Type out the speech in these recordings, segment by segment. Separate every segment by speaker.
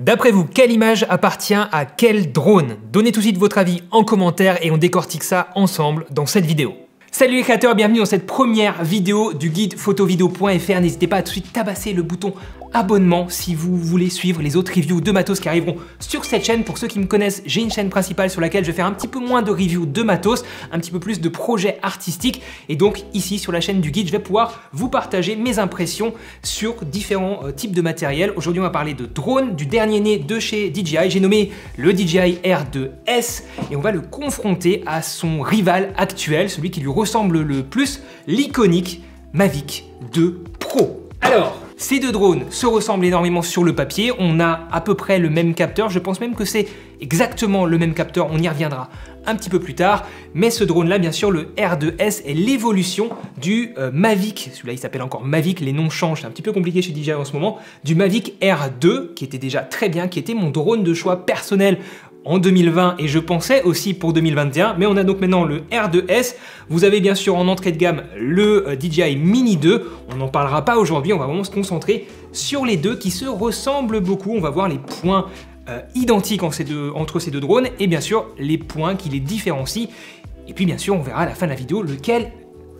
Speaker 1: D'après vous, quelle image appartient à quel drone? Donnez tout de suite votre avis en commentaire et on décortique ça ensemble dans cette vidéo. Salut les créateurs, bienvenue dans cette première vidéo du guide photovideo.fr. N'hésitez pas à tout de suite tabasser le bouton abonnement si vous voulez suivre les autres reviews de matos qui arriveront sur cette chaîne. Pour ceux qui me connaissent, j'ai une chaîne principale sur laquelle je vais faire un petit peu moins de reviews de matos, un petit peu plus de projets artistiques. Et donc ici sur la chaîne du guide, je vais pouvoir vous partager mes impressions sur différents types de matériel. Aujourd'hui on va parler de drone, du dernier né de chez DJI. J'ai nommé le DJI R2S et on va le confronter à son rival actuel, celui qui lui ressemble le plus, l'iconique Mavic 2 Pro. Alors, ces deux drones se ressemblent énormément sur le papier, on a à peu près le même capteur, je pense même que c'est exactement le même capteur, on y reviendra un petit peu plus tard, mais ce drone là bien sûr le R2S est l'évolution du Mavic, celui-là il s'appelle encore Mavic, les noms changent, c'est un petit peu compliqué chez DJI en ce moment, du Mavic R2 qui était déjà très bien, qui était mon drone de choix personnel en 2020 et je pensais aussi pour 2021, mais on a donc maintenant le R2S. Vous avez bien sûr en entrée de gamme le DJI Mini 2, on n'en parlera pas aujourd'hui, on va vraiment se concentrer sur les deux qui se ressemblent beaucoup, on va voir les points identiques entre ces deux drones et bien sûr les points qui les différencient et puis bien sûr on verra à la fin de la vidéo lequel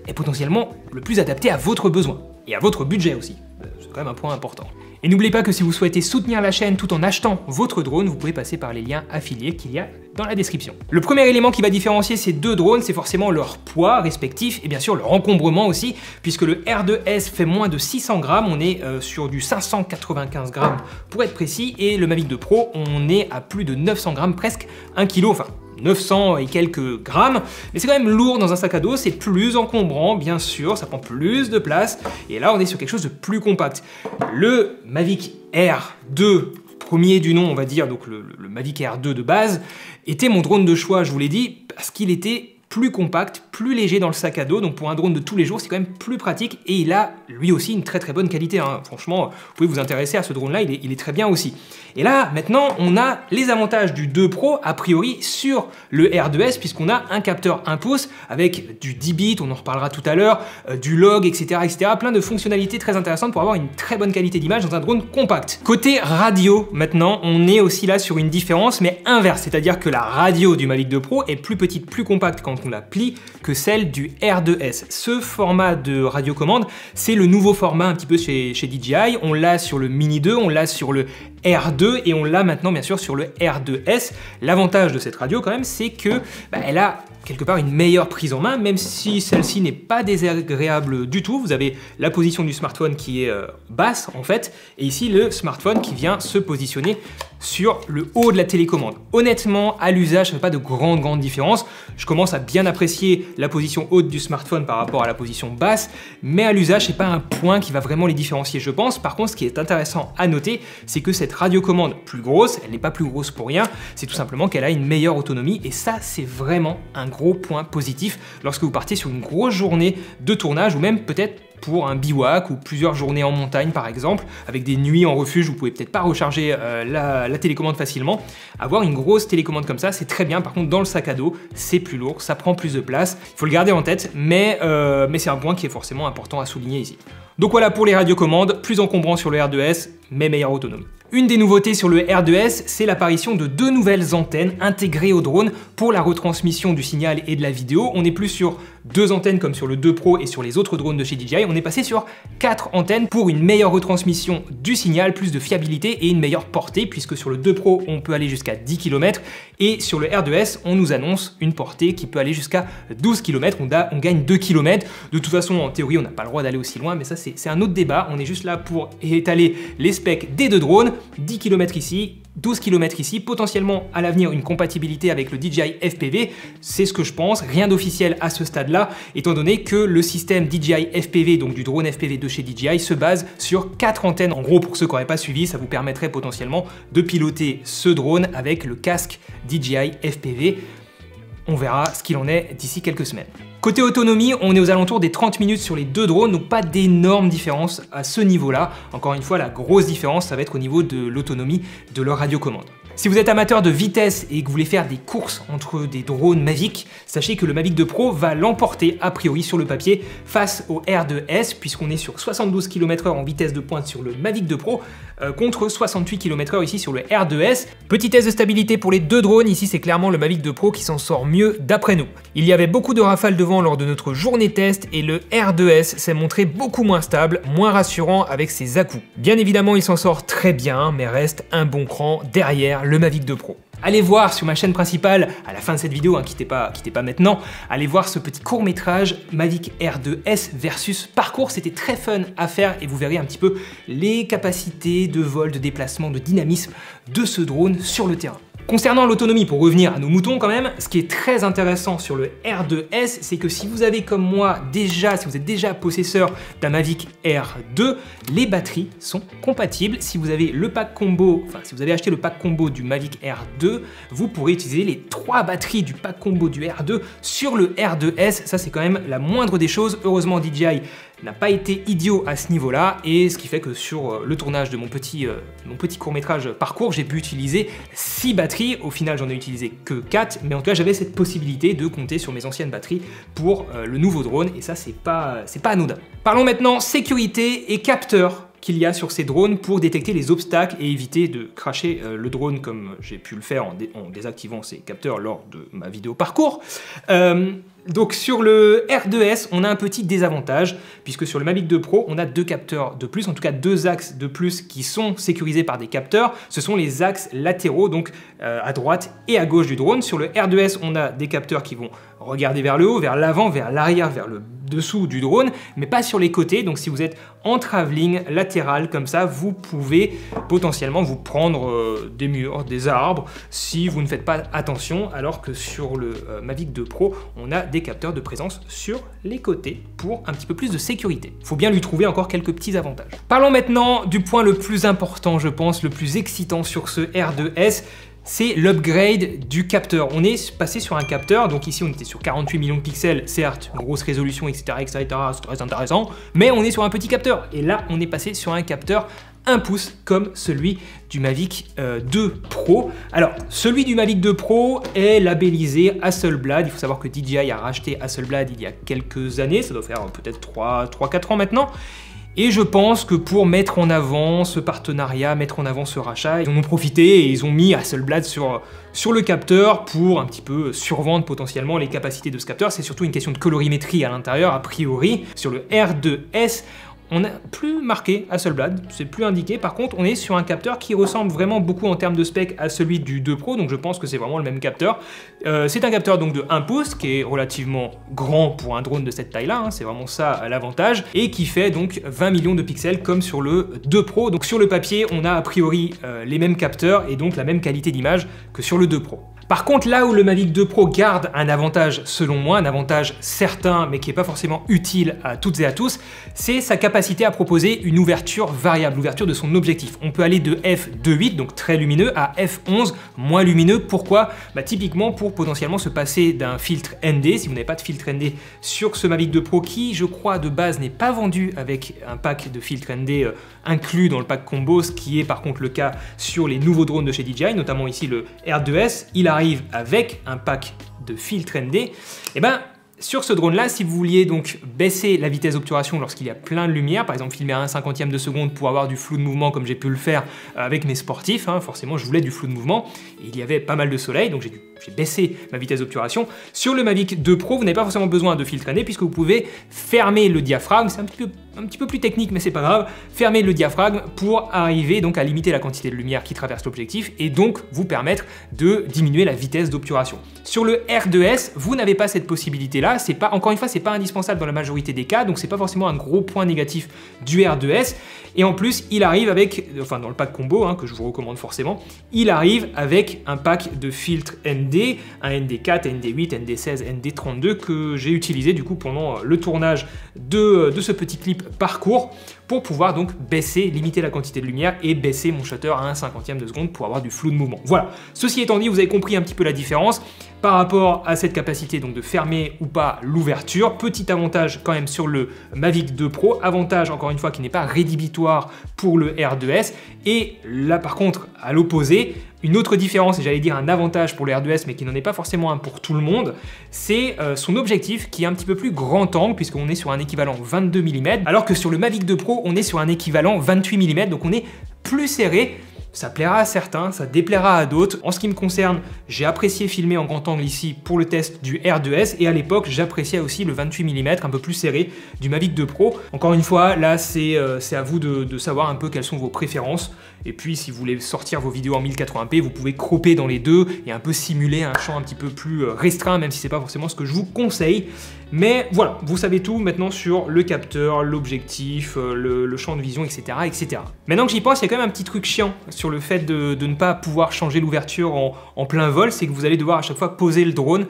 Speaker 1: est potentiellement le plus adapté à votre besoin et à votre budget aussi, c'est quand même un point important. Et n'oubliez pas que si vous souhaitez soutenir la chaîne tout en achetant votre drone, vous pouvez passer par les liens affiliés qu'il y a dans la description. Le premier élément qui va différencier ces deux drones, c'est forcément leur poids respectif et bien sûr leur encombrement aussi, puisque le R2S fait moins de 600 grammes, on est sur du 595 grammes pour être précis, et le Mavic 2 Pro, on est à plus de 900 grammes, presque 1 kg, enfin 900 et quelques grammes, mais c'est quand même lourd dans un sac à dos, c'est plus encombrant bien sûr, ça prend plus de place, et là on est sur quelque chose de plus compact. Le Mavic R2, premier du nom on va dire, donc le Mavic R2 de base, était mon drone de choix, je vous l'ai dit, parce qu'il était plus compact, plus léger dans le sac à dos, donc pour un drone de tous les jours, c'est quand même plus pratique et il a lui aussi une très très bonne qualité, hein. Franchement, vous pouvez vous intéresser à ce drone-là, il est très bien aussi. Et là, maintenant, on a les avantages du 2 Pro, a priori, sur le R2S, puisqu'on a un capteur 1 pouce avec du 10 bits, on en reparlera tout à l'heure, du log, etc., etc., plein de fonctionnalités très intéressantes pour avoir une très bonne qualité d'image dans un drone compact. Côté radio, maintenant, on est aussi là sur une différence, mais inverse, c'est-à-dire que la radio du Mavic 2 Pro est plus petite, plus compacte quand on la plie que celle du R2S. Ce format de radiocommande, c'est le nouveau format un petit peu chez DJI. On l'a sur le Mini 2, on l'a sur le R2 et on l'a maintenant bien sûr sur le R2S. L'avantage de cette radio quand même, c'est que elle a quelque part une meilleure prise en main, même si celle-ci n'est pas désagréable du tout. Vous avez la position du smartphone qui est basse en fait, et ici le smartphone qui vient se positionner sur le haut de la télécommande. Honnêtement, à l'usage, ça ne fait pas de grande différence. Je commence à bien apprécier la position haute du smartphone par rapport à la position basse, mais à l'usage, c'est pas un point qui va vraiment les différencier, je pense. Par contre, ce qui est intéressant à noter, c'est que cette radiocommande plus grosse, elle n'est pas plus grosse pour rien, c'est tout simplement qu'elle a une meilleure autonomie, et ça, c'est vraiment un gros point positif lorsque vous partez sur une grosse journée de tournage, ou même peut-être pour un bivouac ou plusieurs journées en montagne par exemple, avec des nuits en refuge, vous pouvez peut-être pas recharger la télécommande facilement. Avoir une grosse télécommande comme ça, c'est très bien. Par contre, dans le sac à dos, c'est plus lourd, ça prend plus de place. Il faut le garder en tête, mais c'est un point qui est forcément important à souligner ici. Donc voilà pour les radiocommandes, plus encombrant sur le R2S, mais meilleure autonomie. Une des nouveautés sur le R2S, c'est l'apparition de 2 nouvelles antennes intégrées au drone pour la retransmission du signal et de la vidéo. On n'est plus sur 2 antennes comme sur le 2 Pro et sur les autres drones de chez DJI, on est passé sur 4 antennes pour une meilleure retransmission du signal, plus de fiabilité et une meilleure portée, puisque sur le 2 Pro, on peut aller jusqu'à 10 km et sur le R2S, on nous annonce une portée qui peut aller jusqu'à 12 km, on gagne 2 km. De toute façon, en théorie, on n'a pas le droit d'aller aussi loin, mais ça, c'est un autre débat. On est juste là pour étaler les specs des deux drones. 10 km ici, 12 km ici, potentiellement à l'avenir une compatibilité avec le DJI FPV, c'est ce que je pense, rien d'officiel à ce stade-là, étant donné que le système DJI FPV, donc du drone FPV de chez DJI, se base sur 4 antennes. En gros, pour ceux qui n'auraient pas suivi, ça vous permettrait potentiellement de piloter ce drone avec le casque DJI FPV. On verra ce qu'il en est d'ici quelques semaines. Côté autonomie, on est aux alentours des 30 minutes sur les deux drones, donc pas d'énormes différences à ce niveau-là. Encore une fois, la grosse différence, ça va être au niveau de l'autonomie de leur radiocommande. Si vous êtes amateur de vitesse et que vous voulez faire des courses entre des drones Mavic, sachez que le Mavic 2 Pro va l'emporter a priori sur le papier face au R2S, puisqu'on est sur 72 km/h en vitesse de pointe sur le Mavic 2 Pro contre 68 km/h ici sur le R2S. Petit test de stabilité pour les deux drones, ici c'est clairement le Mavic 2 Pro qui s'en sort mieux d'après nous. Il y avait beaucoup de rafales de vent lors de notre journée test et le R2S s'est montré beaucoup moins stable, moins rassurant avec ses à-coups. Bien évidemment il s'en sort très bien, mais reste un bon cran derrière le Mavic 2 Pro. Allez voir sur ma chaîne principale, à la fin de cette vidéo, hein, quittez pas maintenant, allez voir ce petit court-métrage Mavic R2S versus parcours, c'était très fun à faire et vous verrez un petit peu les capacités de vol, de déplacement, de dynamisme de ce drone sur le terrain. Concernant l'autonomie, pour revenir à nos moutons quand même, ce qui est très intéressant sur le R2S, c'est que si vous avez comme moi si vous êtes déjà possesseur d'un Mavic R2, les batteries sont compatibles. Si vous avez le pack combo, si vous avez acheté le pack combo du Mavic R2, vous pourrez utiliser les 3 batteries du pack combo du R2 sur le R2S. Ça, c'est quand même la moindre des choses. Heureusement, DJI n'a pas été idiot à ce niveau-là, et ce qui fait que sur le tournage de mon petit court-métrage parcours, j'ai pu utiliser 6 batteries. Au final, j'en ai utilisé que 4, mais en tout cas, j'avais cette possibilité de compter sur mes anciennes batteries pour le nouveau drone, et ça, c'est pas anodin. Parlons maintenant sécurité et capteurs qu'il y a sur ces drones pour détecter les obstacles et éviter de crasher le drone comme j'ai pu le faire en désactivant ces capteurs lors de ma vidéo parcours. Donc sur le R2S, on a un petit désavantage, puisque sur le Mavic 2 Pro, on a 2 capteurs de plus, en tout cas 2 axes de plus qui sont sécurisés par des capteurs. Ce sont les axes latéraux, donc à droite et à gauche du drone. Sur le R2S, on a des capteurs qui vont regarder vers le haut, vers l'avant, vers l'arrière, vers le dessous du drone, mais pas sur les côtés. Donc si vous êtes en travelling latéral comme ça, vous pouvez potentiellement vous prendre des murs, des arbres, si vous ne faites pas attention, alors que sur le Mavic 2 Pro, on a des capteurs de présence sur les côtés pour un petit peu plus de sécurité. Il faut bien lui trouver encore quelques petits avantages. Parlons maintenant du point le plus important, je pense, le plus excitant sur ce R2S, c'est l'upgrade du capteur. On est passé sur un capteur, donc ici on était sur 48 millions de pixels, certes, grosse résolution, etc., c'est très intéressant, mais on est sur un petit capteur. Et là, on est passé sur un capteur 1 pouce comme celui du Mavic 2 Pro. Alors, celui du Mavic 2 Pro est labellisé Hasselblad. Il faut savoir que DJI a racheté Hasselblad il y a quelques années, ça doit faire peut-être 3-4 ans maintenant. Et je pense que pour mettre en avant ce partenariat, mettre en avant ce rachat, ils en ont profité et ils ont mis Hasselblad sur le capteur pour un petit peu survendre potentiellement les capacités de ce capteur. C'est surtout une question de colorimétrie à l'intérieur, a priori. Sur le R2S, on n'a plus marqué Hasselblad, c'est plus indiqué. Par contre, on est sur un capteur qui ressemble vraiment beaucoup en termes de spec à celui du 2 Pro, donc je pense que c'est vraiment le même capteur. C'est un capteur donc de 1 pouce qui est relativement grand pour un drone de cette taille-là, hein, c'est vraiment ça l'avantage, et qui fait donc 20 millions de pixels comme sur le 2 Pro. Donc sur le papier, on a a priori les mêmes capteurs et donc la même qualité d'image que sur le 2 Pro. Par contre, là où le Mavic 2 Pro garde un avantage, selon moi, un avantage certain, mais qui n'est pas forcément utile à toutes et à tous, c'est sa capacité à proposer une ouverture variable, l'ouverture de son objectif. On peut aller de f2.8, donc très lumineux, à f11, moins lumineux. Pourquoi? Typiquement pour potentiellement se passer d'un filtre ND, si vous n'avez pas de filtre ND sur ce Mavic 2 Pro, qui, je crois, de base n'est pas vendu avec un pack de filtre ND inclus dans le pack combo, ce qui est par contre le cas sur les nouveaux drones de chez DJI, notamment ici le R2S. Il arrive avec un pack de filtre ND. Et sur ce drone-là, si vous vouliez donc baisser la vitesse d'obturation lorsqu'il y a plein de lumière, par exemple filmer à 1/50e de seconde pour avoir du flou de mouvement comme j'ai pu le faire avec mes sportifs, hein, forcément je voulais du flou de mouvement, et il y avait pas mal de soleil, donc j'ai baissé ma vitesse d'obturation. Sur le Mavic 2 Pro, vous n'avez pas forcément besoin de filtre ND puisque vous pouvez fermer le diaphragme, c'est un petit peu plus technique mais c'est pas grave, fermer le diaphragme pour arriver donc à limiter la quantité de lumière qui traverse l'objectif et donc vous permettre de diminuer la vitesse d'obturation. Sur le R2S, vous n'avez pas cette possibilité-là, encore une fois, c'est pas indispensable dans la majorité des cas, donc c'est pas forcément un gros point négatif du R2S. Et en plus, il arrive avec, enfin dans le pack combo, hein, que je vous recommande forcément, il arrive avec un pack de filtres ND, un ND4, ND8, ND16, ND32 que j'ai utilisé du coup pendant le tournage de ce petit clip parcours pour pouvoir donc limiter la quantité de lumière et baisser mon shutter à 1/50e de seconde pour avoir du flou de mouvement. Voilà, ceci étant dit, vous avez compris un petit peu la différence par rapport à cette capacité donc de fermer ou pas l'ouverture. Petit avantage quand même sur le Mavic 2 Pro, avantage encore une fois qui n'est pas rédhibitoire pour le R2S. Et là par contre, à l'opposé, une autre différence, et j'allais dire un avantage pour le R2S, mais qui n'en est pas forcément un pour tout le monde, c'est son objectif qui est un petit peu plus grand angle, puisqu'on est sur un équivalent 22 mm, alors que sur le Mavic 2 Pro, on est sur un équivalent 28 mm, donc on est plus serré. Ça plaira à certains, ça déplaira à d'autres. En ce qui me concerne, j'ai apprécié filmer en grand angle ici pour le test du R2S, et à l'époque, j'appréciais aussi le 28 mm un peu plus serré du Mavic 2 Pro. Encore une fois, là, c'est à vous de savoir un peu quelles sont vos préférences. Et puis, si vous voulez sortir vos vidéos en 1080p, vous pouvez cropper dans les deux et un peu simuler un champ un petit peu plus restreint, même si c'est pas forcément ce que je vous conseille. Mais voilà, vous savez tout maintenant sur le capteur, l'objectif, le champ de vision, etc., etc. Maintenant que j'y pense, il y a quand même un petit truc chiant sur le fait de ne pas pouvoir changer l'ouverture en plein vol, c'est que vous allez devoir à chaque fois poser le drone,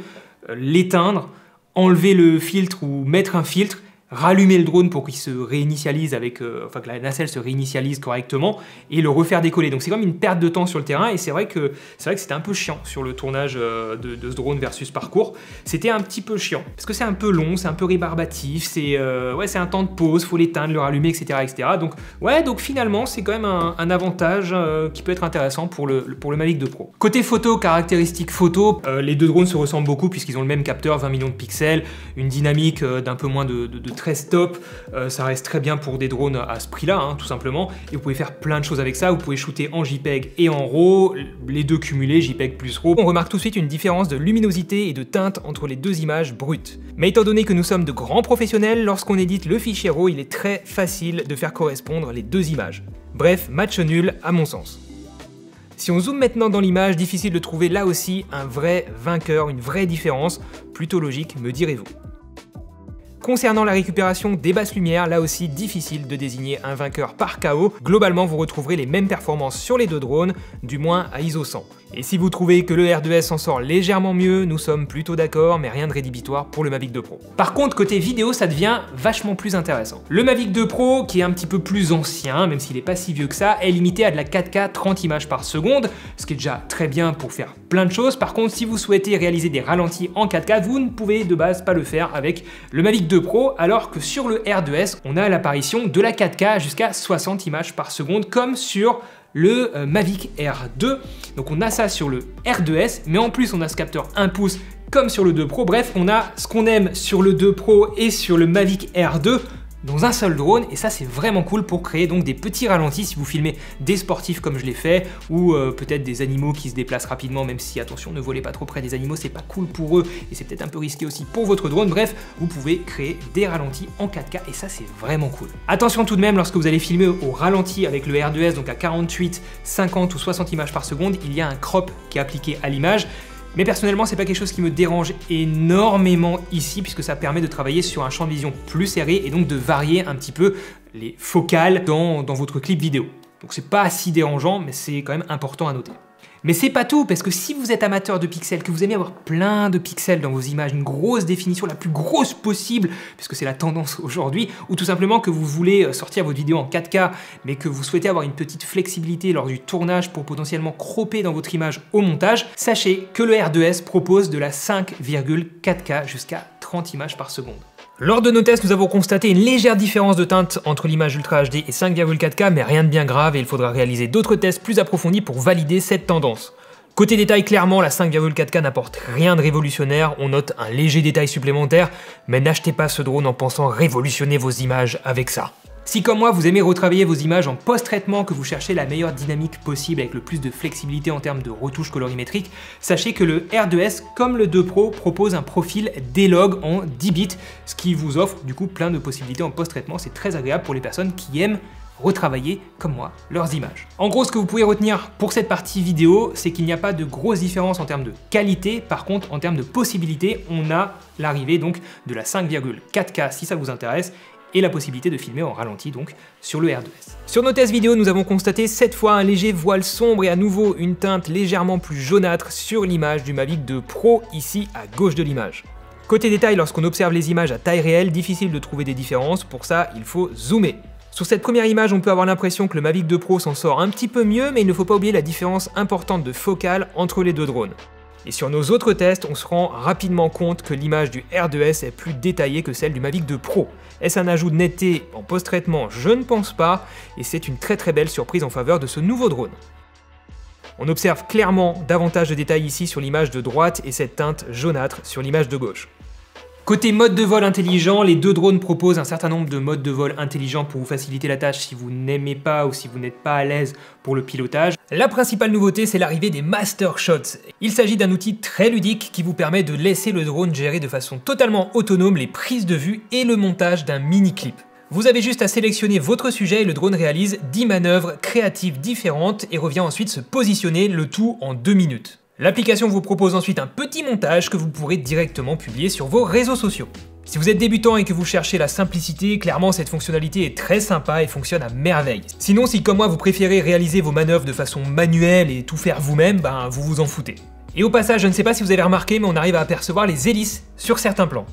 Speaker 1: l'éteindre, enlever le filtre ou mettre un filtre, rallumer le drone pour qu'il se réinitialise avec, enfin que la nacelle se réinitialise correctement et le refaire décoller. Donc c'est comme une perte de temps sur le terrain et c'est vrai que c'était un peu chiant sur le tournage de ce drone versus parcours. C'était un petit peu chiant parce que c'est un peu long, c'est un peu rébarbatif, c'est un temps de pause, faut l'éteindre, le rallumer, etc., etc. Donc ouais, donc finalement c'est quand même un avantage qui peut être intéressant pour le Mavic 2 Pro. Côté photo, caractéristiques photo, les deux drones se ressemblent beaucoup puisqu'ils ont le même capteur, 20 millions de pixels, une dynamique d'un peu moins de 13 top, ça reste très bien pour des drones à ce prix-là, hein, tout simplement. Et vous pouvez faire plein de choses avec ça. Vous pouvez shooter en JPEG et en RAW, les deux cumulés, JPEG plus RAW. On remarque tout de suite une différence de luminosité et de teinte entre les deux images brutes. Mais étant donné que nous sommes de grands professionnels, lorsqu'on édite le fichier RAW, il est très facile de faire correspondre les deux images. Bref, match nul à mon sens. Si on zoome maintenant dans l'image, difficile de trouver là aussi un vrai vainqueur, une vraie différence, plutôt logique, me direz-vous. Concernant la récupération des basses lumières, là aussi difficile de désigner un vainqueur par KO. Globalement, vous retrouverez les mêmes performances sur les deux drones, du moins à ISO 100. Et si vous trouvez que le R2S s'en sort légèrement mieux, nous sommes plutôt d'accord, mais rien de rédhibitoire pour le Mavic 2 Pro. Par contre, côté vidéo, ça devient vachement plus intéressant. Le Mavic 2 Pro, qui est un petit peu plus ancien, même s'il n'est pas si vieux que ça, est limité à de la 4K 30 images par seconde, ce qui est déjà très bien pour faire plein de choses. Par contre, si vous souhaitez réaliser des ralentis en 4K, vous ne pouvez de base pas le faire avec le Mavic 2 Pro, alors que sur le R2S, on a l'apparition de la 4K jusqu'à 60 images par seconde, comme sur le Mavic Air 2. Donc on a ça sur le R2S, mais en plus on a ce capteur 1 pouce comme sur le 2 Pro. Bref, on a ce qu'on aime sur le 2 Pro et sur le Mavic Air 2 dans un seul drone, et ça c'est vraiment cool pour créer donc des petits ralentis si vous filmez des sportifs comme je l'ai fait, ou peut-être des animaux qui se déplacent rapidement, même si attention, ne volez pas trop près des animaux, c'est pas cool pour eux et c'est peut-être un peu risqué aussi pour votre drone. Bref, vous pouvez créer des ralentis en 4K et ça c'est vraiment cool. Attention tout de même, lorsque vous allez filmer au ralenti avec le R2S, donc à 48, 50 ou 60 images par seconde, il y a un crop qui est appliqué à l'image. Mais personnellement, c'est pas quelque chose qui me dérange énormément ici, puisque ça permet de travailler sur un champ de vision plus serré et donc de varier un petit peu les focales dans votre clip vidéo. Donc c'est pas si dérangeant, mais c'est quand même important à noter. Mais c'est pas tout, parce que si vous êtes amateur de pixels, que vous aimez avoir plein de pixels dans vos images, une grosse définition, la plus grosse possible, puisque c'est la tendance aujourd'hui, ou tout simplement que vous voulez sortir votre vidéo en 4K, mais que vous souhaitez avoir une petite flexibilité lors du tournage pour potentiellement cropper dans votre image au montage, sachez que le R2S propose de la 5,4K jusqu'à 30 images par seconde. Lors de nos tests, nous avons constaté une légère différence de teinte entre l'image Ultra HD et 5,4K, mais rien de bien grave et il faudra réaliser d'autres tests plus approfondis pour valider cette tendance. Côté détail, clairement, la 5,4K n'apporte rien de révolutionnaire, on note un léger détail supplémentaire, mais n'achetez pas ce drone en pensant révolutionner vos images avec ça. Si comme moi vous aimez retravailler vos images en post-traitement, que vous cherchez la meilleure dynamique possible avec le plus de flexibilité en termes de retouches colorimétriques, sachez que le R2S comme le 2 Pro propose un profil D-Log en 10 bits, ce qui vous offre du coup plein de possibilités en post-traitement. C'est très agréable pour les personnes qui aiment retravailler, comme moi, leurs images. En gros, ce que vous pouvez retenir pour cette partie vidéo, c'est qu'il n'y a pas de grosse différence en termes de qualité. Par contre, en termes de possibilités, on a l'arrivée donc de la 5,4K si ça vous intéresse, et la possibilité de filmer en ralenti donc sur le R2S. Sur nos tests vidéo, nous avons constaté cette fois un léger voile sombre et à nouveau une teinte légèrement plus jaunâtre sur l'image du Mavic 2 Pro, ici à gauche de l'image. Côté détail, lorsqu'on observe les images à taille réelle, difficile de trouver des différences, pour ça il faut zoomer. Sur cette première image, on peut avoir l'impression que le Mavic 2 Pro s'en sort un petit peu mieux, mais il ne faut pas oublier la différence importante de focale entre les deux drones. Et sur nos autres tests, on se rend rapidement compte que l'image du R2S est plus détaillée que celle du Mavic 2 Pro. Est-ce un ajout de netteté en post-traitement? Je ne pense pas, et c'est une très belle surprise en faveur de ce nouveau drone. On observe clairement davantage de détails ici sur l'image de droite et cette teinte jaunâtre sur l'image de gauche. Côté mode de vol intelligent, les deux drones proposent un certain nombre de modes de vol intelligents pour vous faciliter la tâche si vous n'aimez pas ou si vous n'êtes pas à l'aise pour le pilotage. La principale nouveauté, c'est l'arrivée des Master Shots. Il s'agit d'un outil très ludique qui vous permet de laisser le drone gérer de façon totalement autonome les prises de vue et le montage d'un mini-clip. Vous avez juste à sélectionner votre sujet et le drone réalise 10 manœuvres créatives différentes et revient ensuite se positionner, le tout en 2 minutes. L'application vous propose ensuite un petit montage que vous pourrez directement publier sur vos réseaux sociaux. Si vous êtes débutant et que vous cherchez la simplicité, clairement cette fonctionnalité est très sympa et fonctionne à merveille. Sinon, si comme moi vous préférez réaliser vos manœuvres de façon manuelle et tout faire vous-même, ben vous vous en foutez. Et au passage, je ne sais pas si vous avez remarqué, mais on arrive à apercevoir les hélices sur certains plans.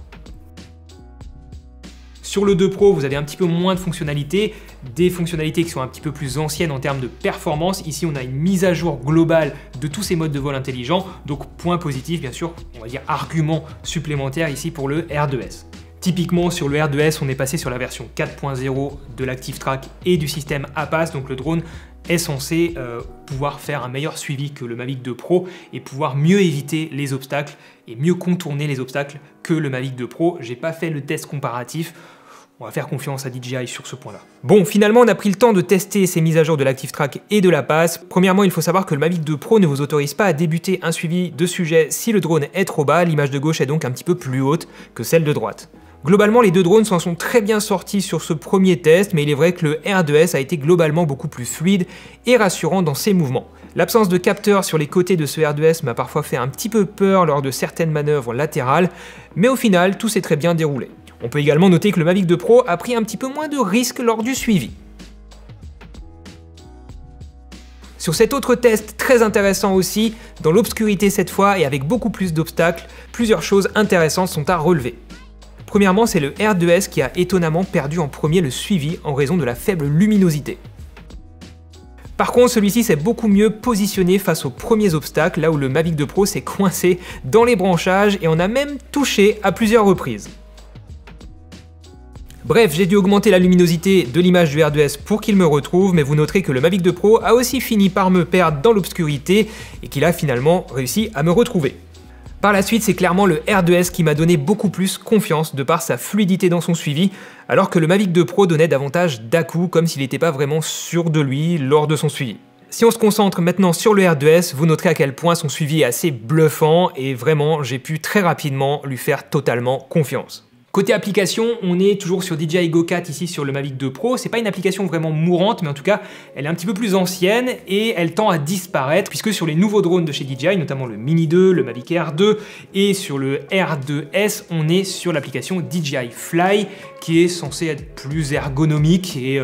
Speaker 1: Sur le 2 Pro, vous avez un petit peu moins de fonctionnalités, des fonctionnalités qui sont un petit peu plus anciennes en termes de performance. Ici, on a une mise à jour globale de tous ces modes de vol intelligents, donc point positif, bien sûr, on va dire argument supplémentaire ici pour le R2S. Typiquement, sur le R2S, on est passé sur la version 4.0 de l'ActiveTrack et du système APAS, donc le drone est censé pouvoir faire un meilleur suivi que le Mavic 2 Pro et pouvoir mieux éviter les obstacles et mieux contourner les obstacles que le Mavic 2 Pro. J'ai pas fait le test comparatif. On va faire confiance à DJI sur ce point-là. Bon, finalement, on a pris le temps de tester ces mises à jour de l'ActiveTrack et de l'APAS. Premièrement, il faut savoir que le Mavic 2 Pro ne vous autorise pas à débuter un suivi de sujet si le drone est trop bas. L'image de gauche est donc un petit peu plus haute que celle de droite. Globalement, les deux drones s'en sont très bien sortis sur ce premier test, mais il est vrai que le R2S a été globalement beaucoup plus fluide et rassurant dans ses mouvements. L'absence de capteur sur les côtés de ce R2S m'a parfois fait un petit peu peur lors de certaines manœuvres latérales, mais au final, tout s'est très bien déroulé. On peut également noter que le Mavic 2 Pro a pris un petit peu moins de risques lors du suivi. Sur cet autre test très intéressant aussi, dans l'obscurité cette fois et avec beaucoup plus d'obstacles, plusieurs choses intéressantes sont à relever. Premièrement, c'est le R2S qui a étonnamment perdu en premier le suivi en raison de la faible luminosité. Par contre, celui-ci s'est beaucoup mieux positionné face aux premiers obstacles, là où le Mavic 2 Pro s'est coincé dans les branchages et on a même touché à plusieurs reprises. Bref, j'ai dû augmenter la luminosité de l'image du R2S pour qu'il me retrouve, mais vous noterez que le Mavic 2 Pro a aussi fini par me perdre dans l'obscurité et qu'il a finalement réussi à me retrouver. Par la suite, c'est clairement le R2S qui m'a donné beaucoup plus confiance de par sa fluidité dans son suivi, alors que le Mavic 2 Pro donnait davantage d'à-coups comme s'il n'était pas vraiment sûr de lui lors de son suivi. Si on se concentre maintenant sur le R2S, vous noterez à quel point son suivi est assez bluffant et vraiment, j'ai pu très rapidement lui faire totalement confiance. Côté application, on est toujours sur DJI Go 4 ici sur le Mavic 2 Pro. C'est pas une application vraiment mourante, mais en tout cas, elle est un petit peu plus ancienne et elle tend à disparaître puisque sur les nouveaux drones de chez DJI, notamment le Mini 2, le Mavic Air 2 et sur le R2S, on est sur l'application DJI Fly qui est censée être plus ergonomique et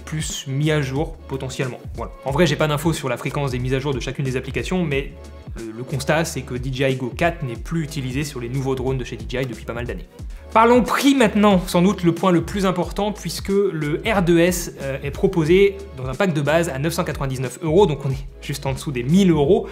Speaker 1: plus mis à jour potentiellement. Voilà. En vrai, j'ai pas d'infos sur la fréquence des mises à jour de chacune des applications, mais le constat, c'est que DJI Go 4 n'est plus utilisé sur les nouveaux drones de chez DJI depuis pas mal d'années. Parlons prix maintenant, sans doute le point le plus important puisque le R2S est proposé dans un pack de base à 999 €, donc on est juste en dessous des 1000 €.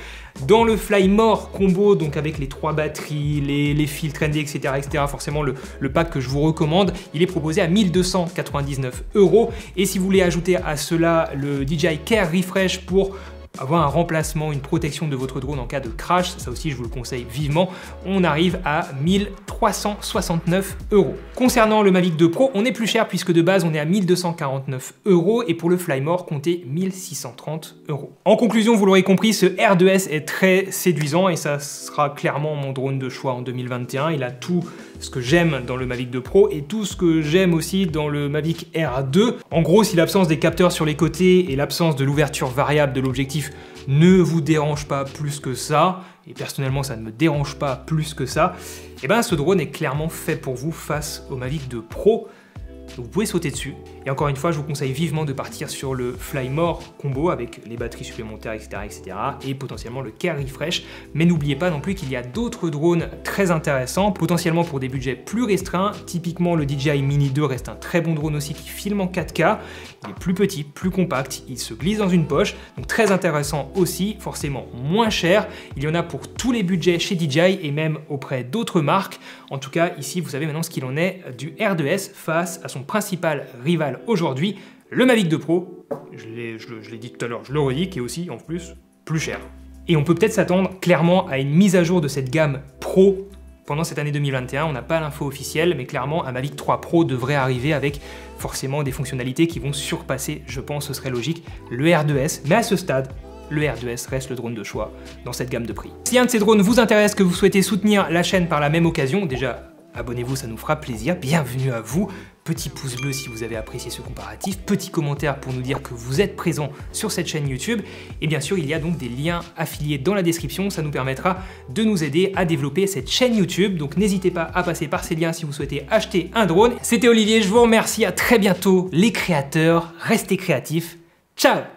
Speaker 1: Dans le Flymore combo, donc avec les 3 batteries, les fils trendy, etc., forcément le pack que je vous recommande, il est proposé à 1299 €. Et si vous voulez ajouter à cela le DJI Care Refresh pour avoir un remplacement, une protection de votre drone en cas de crash, ça aussi je vous le conseille vivement, on arrive à 1369 €. Concernant le Mavic 2 Pro, on est plus cher puisque de base on est à 1249 € et pour le Flymore, comptez 1630 €. En conclusion, vous l'aurez compris, ce R2S est très séduisant et ça sera clairement mon drone de choix en 2021. Il a tout ce que j'aime dans le Mavic 2 Pro et tout ce que j'aime aussi dans le Mavic Air 2. En gros, si l'absence des capteurs sur les côtés et l'absence de l'ouverture variable de l'objectif ne vous dérange pas plus que ça, et personnellement ça ne me dérange pas plus que ça, et ben ce drone est clairement fait pour vous face au Mavic 2 Pro. vous pouvez sauter dessus. Et encore une fois, je vous conseille vivement de partir sur le Fly More combo avec les batteries supplémentaires, etc. et potentiellement le Care Refresh. Mais n'oubliez pas non plus qu'il y a d'autres drones très intéressants, potentiellement pour des budgets plus restreints. Typiquement, le DJI Mini 2 reste un très bon drone aussi qui filme en 4K. Il est plus petit, plus compact, il se glisse dans une poche, donc très intéressant aussi, forcément moins cher. Il y en a pour tous les budgets chez DJI et même auprès d'autres marques. En tout cas, ici, vous savez maintenant ce qu'il en est du R2S face à son principal rival aujourd'hui, le Mavic 2 Pro. Je l'ai dit tout à l'heure, je le redis, qui est aussi en plus plus cher. Et on peut peut-être s'attendre clairement à une mise à jour de cette gamme Pro pendant cette année 2021. On n'a pas l'info officielle, mais clairement un Mavic 3 Pro devrait arriver avec forcément des fonctionnalités qui vont surpasser, je pense, ce serait logique, le R2S. Mais à ce stade, le R2S reste le drone de choix dans cette gamme de prix. Si un de ces drones vous intéresse, que vous souhaitez soutenir la chaîne par la même occasion, déjà abonnez-vous, ça nous fera plaisir. Bienvenue à vous. Petit pouce bleu si vous avez apprécié ce comparatif, petit commentaire pour nous dire que vous êtes présent sur cette chaîne YouTube. Et bien sûr, il y a donc des liens affiliés dans la description, ça nous permettra de nous aider à développer cette chaîne YouTube. Donc n'hésitez pas à passer par ces liens si vous souhaitez acheter un drone. C'était Olivier, je vous remercie, à très bientôt les créateurs, restez créatifs, ciao!